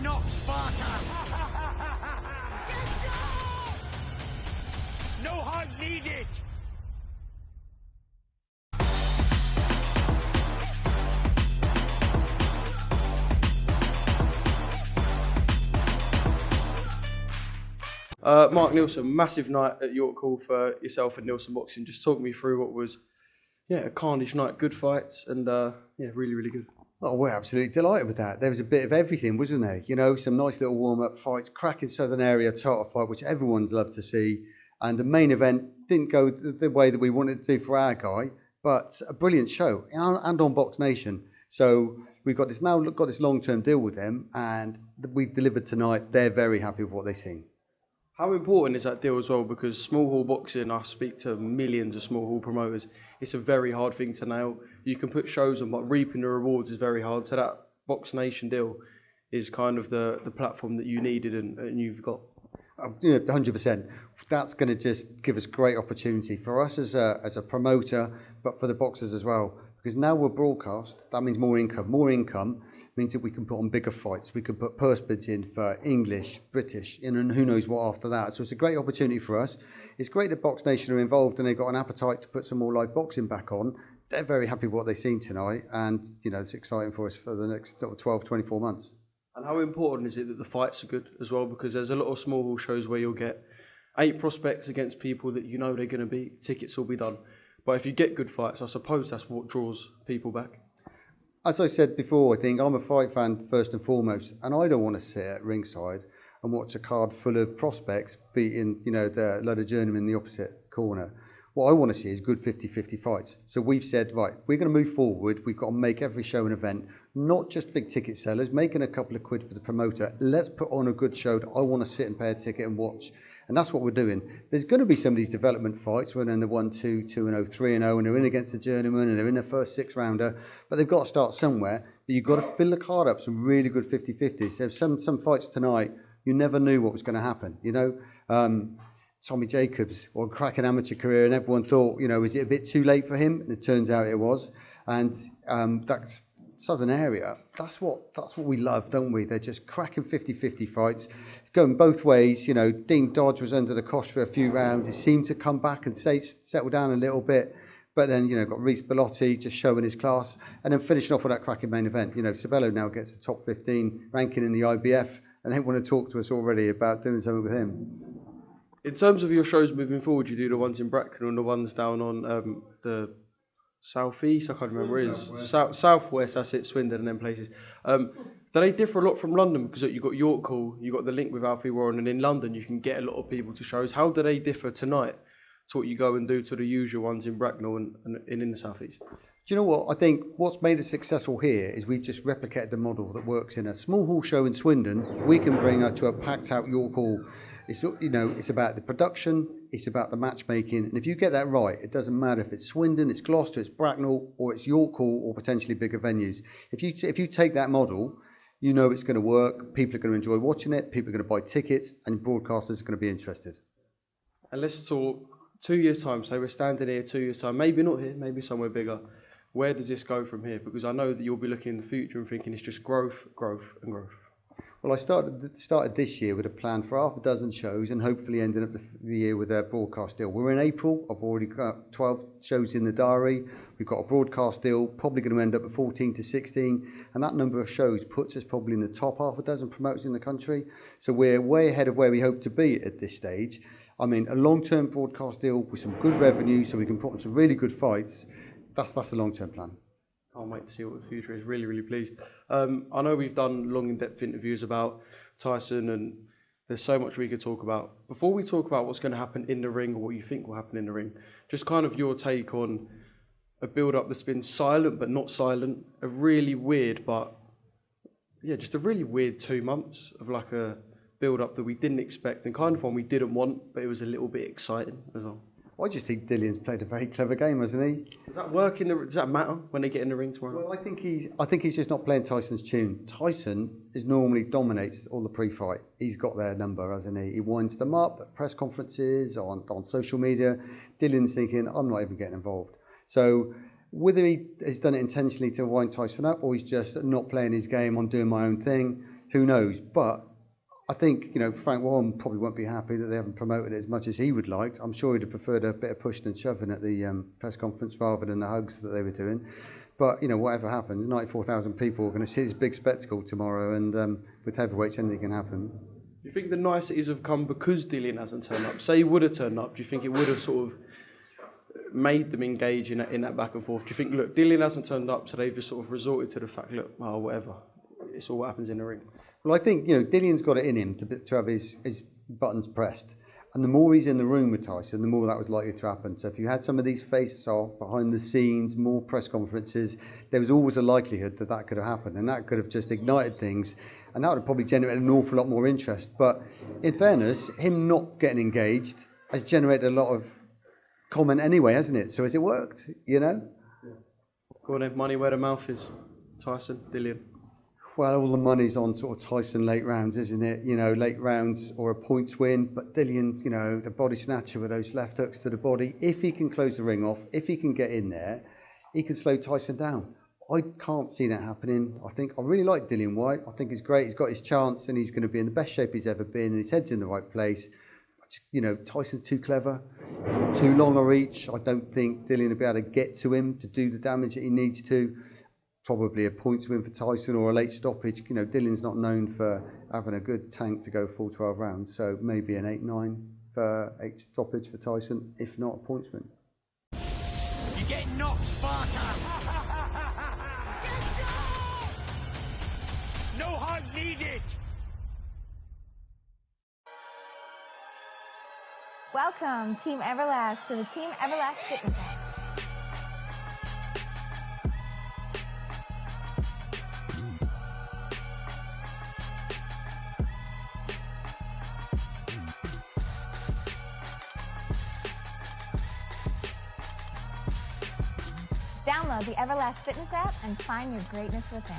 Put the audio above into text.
not Sparta! No heart needed! Mark Neilson, massive night at York Hall for yourself and Neilson Boxing. Just talk me through what was, a carnage night, good fights, and really, really good. Oh, we're absolutely delighted with that. There was a bit of everything, wasn't there? You know, some nice little warm-up fights, cracking Southern Area title fight, which everyone's loved to see. And the main event didn't go the way that we wanted to do for our guy, but a brilliant show, and on BoxNation. So we've got this long-term deal with them, and we've delivered tonight. They're very happy with what they've seen. How important is that deal as well? Because small hall boxing, I speak to millions of small hall promoters, it's a very hard thing to nail. You can put shows on, but reaping the rewards is very hard. So that BoxNation deal is kind of the platform that you needed and you've got. 100%. That's going to just give us great opportunity for us as a promoter, but for the boxers as well. Because now we're broadcast, that means more income. More income means that we can put on bigger fights. We can put purse bids in for English, British, and who knows what after that. So it's a great opportunity for us. It's great that BoxNation are involved and they've got an appetite to put some more live boxing back on. They're very happy with what they've seen tonight, and it's exciting for us for the next 12, 24 months. And how important is it that the fights are good as well? Because there's a lot of small hall shows where you'll get 8 prospects against people that you know they're going to beat. Tickets will be done. But if you get good fights, I suppose that's what draws people back. As I said before, I think I'm a fight fan first and foremost, and I don't want to sit at ringside and watch a card full of prospects beating, the load of journeymen in the opposite corner. What I want to see is good 50-50 fights. So we've said, right, we're going to move forward. We've got to make every show an event, not just big ticket sellers, making a couple of quid for the promoter. Let's put on a good show that I want to sit and pay a ticket and watch. And that's what we're doing. There's going to be some of these development fights when they're in the 1-2, 2-0, 3-0, and they're in against the journeyman and they're in the first 6-rounder, but they've got to start somewhere. But you've got to fill the card up some really good 50-50s. There's some fights tonight, you never knew what was going to happen, Tommy Jacobs, or cracking amateur career, and everyone thought, is it a bit too late for him? And it turns out it was. And that's Southern Area. That's what we love, don't we? They're just cracking 50-50 fights, going both ways. Dean Dodge was under the cosh for a few rounds. He seemed to come back and settle down a little bit. But then, got Reece Bellotti just showing his class, and then finishing off with that cracking main event. Sabello now gets a top 15 ranking in the IBF, and they want to talk to us already about doing something with him. In terms of your shows moving forward, you do the ones in Bracknell and the ones down on the southeast. I can't remember where it is. Southwest, that's it, Swindon and them places. Do they differ a lot from London? Because you've got York Hall, you've got the link with Alfie Warren, and in London you can get a lot of people to shows. How do they differ tonight to what you go and do to the usual ones in Bracknell and in the southeast? Do you know what? I think what's made us successful here is we've just replicated the model that works in a small hall show in Swindon. We can bring her to a packed out York Hall. It's about the production, it's about the matchmaking, and if you get that right, it doesn't matter if it's Swindon, it's Gloucester, it's Bracknell, or it's York Hall, or potentially bigger venues. If you take that model, it's going to work. People are going to enjoy watching it. People are going to buy tickets, and broadcasters are going to be interested. And let's talk 2 years' time. So we're standing here 2 years' time, maybe not here, maybe somewhere bigger. Where does this go from here? Because I know that you'll be looking in the future and thinking it's just growth, growth, and growth. Well, I started this year with a plan for half a dozen shows and hopefully ending up the year with a broadcast deal. We're in April. I've already got 12 shows in the diary. We've got a broadcast deal, probably going to end up at 14 to 16. And that number of shows puts us probably in the top half a dozen promoters in the country. So we're way ahead of where we hope to be at this stage. I mean, a long-term broadcast deal with some good revenue so we can put on some really good fights. That's the long-term plan. Can't wait to see what the future is. Really, really pleased. I know we've done long, in-depth interviews about Tyson, and there's so much we could talk about. Before we talk about what's going to happen in the ring or what you think will happen in the ring, just kind of your take on a build-up that's been silent but not silent, a really weird just a really weird 2 months of like a build-up that we didn't expect and kind of one we didn't want, but it was a little bit exciting as well. I just think Dillian's played a very clever game, hasn't he? Does that work does that matter when they get in the ring tomorrow? Well, I think he's just not playing Tyson's tune. Tyson normally dominates all the pre-fight. He's got their number, hasn't he? He winds them up at press conferences, on social media. Dillian's thinking, I'm not even getting involved. So whether he has done it intentionally to wind Tyson up or he's just not playing his game, I'm doing my own thing, who knows? But I think, you know, Frank Warren probably won't be happy that they haven't promoted it as much as he would like. I'm sure he'd have preferred a bit of pushing and shoving at the press conference rather than the hugs that they were doing. But, you know, whatever happens, 94,000 people are going to see this big spectacle tomorrow, and with heavyweights, anything can happen. Do you think the niceties have come because Dillian hasn't turned up? Say he would have turned up, do you think it would have sort of made them engage in that back and forth? Do you think, look, Dillian hasn't turned up, so they've just sort of resorted to the fact, look, well, whatever, it's all what happens in the ring? Well, I think, you know, Dillian's got it in him to have his buttons pressed. And the more he's in the room with Tyson, the more that was likely to happen. So if you had some of these face-off, behind the scenes, more press conferences, there was always a likelihood that that could have happened. And that could have just ignited things. And that would have probably generated an awful lot more interest. But in fairness, him not getting engaged has generated a lot of comment anyway, hasn't it? So has it worked, you know? Go on then, money where the mouth is. Tyson, Dillian. Well, all the money's on sort of Tyson late rounds, isn't it? You know, late rounds or a points win. But Dillian, you know, the body snatcher with those left hooks to the body, if he can close the ring off, if he can get in there, he can slow Tyson down. I can't see that happening. I really like Dillian Whyte. I think he's great. He's got his chance and he's going to be in the best shape he's ever been and his head's in the right place. You know, Tyson's too clever. He's got too long a reach. I don't think Dillian will be able to get to him to do the damage that he needs to. Probably a points win for Tyson or a late stoppage. You know, Dillian's not known for having a good tank to go full 12 rounds, so maybe an 8-9 for 8 stoppage for Tyson, if not a points win. You get knocked, Sparta! No hug needed! Welcome, Team Everlast, to the Team Everlast Fitness app. Download the Everlast Fitness app and find your greatness within.